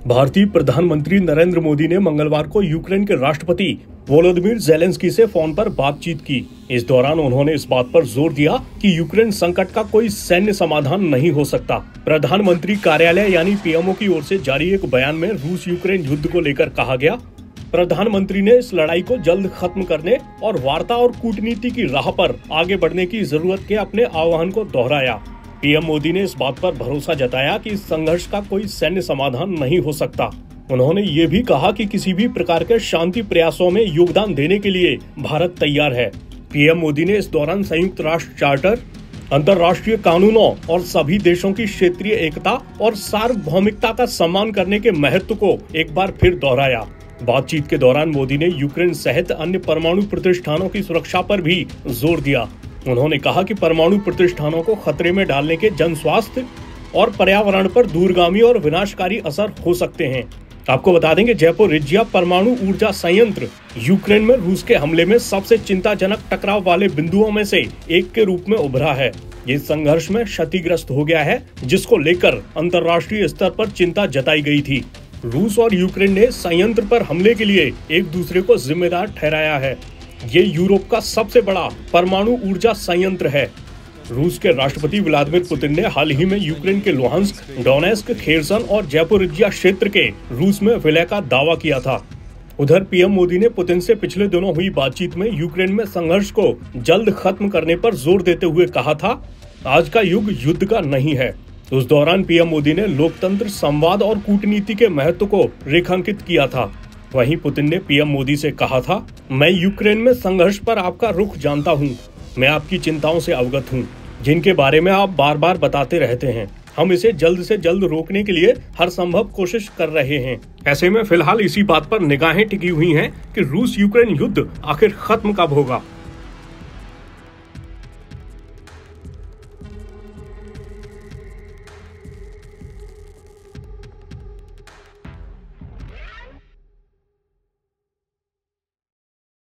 भारतीय प्रधानमंत्री नरेंद्र मोदी ने मंगलवार को यूक्रेन के राष्ट्रपति वोलोदिमीर ज़ेलेंस्की से फोन पर बातचीत की। इस दौरान उन्होंने इस बात पर जोर दिया कि यूक्रेन संकट का कोई सैन्य समाधान नहीं हो सकता। प्रधानमंत्री कार्यालय यानी पीएमओ की ओर से जारी एक बयान में रूस यूक्रेन युद्ध को लेकर कहा गया, प्रधानमंत्री ने इस लड़ाई को जल्द खत्म करने और वार्ता और कूटनीति की राह पर आगे बढ़ने की जरूरत के अपने आह्वान को दोहराया। पीएम मोदी ने इस बात पर भरोसा जताया कि इस संघर्ष का कोई सैन्य समाधान नहीं हो सकता। उन्होंने ये भी कहा कि किसी भी प्रकार के शांति प्रयासों में योगदान देने के लिए भारत तैयार है। पीएम मोदी ने इस दौरान संयुक्त राष्ट्र चार्टर, अंतर्राष्ट्रीय कानूनों और सभी देशों की क्षेत्रीय एकता और सार्वभौमिकता का सम्मान करने के महत्व को एक बार फिर दोहराया। बातचीत के दौरान मोदी ने यूक्रेन सहित अन्य परमाणु प्रतिष्ठानों की सुरक्षा पर भी जोर दिया। उन्होंने कहा कि परमाणु प्रतिष्ठानों को खतरे में डालने के जन स्वास्थ्य और पर्यावरण पर दूरगामी और विनाशकारी असर हो सकते हैं। आपको बता देंगे, ज़ैपोरिज्जिया परमाणु ऊर्जा संयंत्र यूक्रेन में रूस के हमले में सबसे चिंताजनक टकराव वाले बिंदुओं में से एक के रूप में उभरा है। ये संघर्ष में क्षतिग्रस्त हो गया है, जिसको लेकर अंतर्राष्ट्रीय स्तर पर चिंता जताई गई थी। रूस और यूक्रेन ने संयंत्र पर हमले के लिए एक दूसरे को जिम्मेदार ठहराया है। ये यूरोप का सबसे बड़ा परमाणु ऊर्जा संयंत्र है। रूस के राष्ट्रपति व्लादिमीर पुतिन ने हाल ही में यूक्रेन के लुहांस्क, डोनेस्क, खेर्सन और ज़ैपोरिज्जिया क्षेत्र के रूस में विलय का दावा किया था। उधर पीएम मोदी ने पुतिन से पिछले दिनों हुई बातचीत में यूक्रेन में संघर्ष को जल्द खत्म करने पर जोर देते हुए कहा था, आज का युग युद्ध का नहीं है। उस दौरान पीएम मोदी ने लोकतंत्र, संवाद और कूटनीति के महत्व को रेखांकित किया था। वहीं पुतिन ने पीएम मोदी से कहा था, मैं यूक्रेन में संघर्ष पर आपका रुख जानता हूं। मैं आपकी चिंताओं से अवगत हूं, जिनके बारे में आप बार बार बताते रहते हैं। हम इसे जल्द से जल्द रोकने के लिए हर संभव कोशिश कर रहे हैं। ऐसे में फिलहाल इसी बात पर निगाहें टिकी हुई हैं कि रूस यूक्रेन युद्ध आखिर खत्म कब होगा।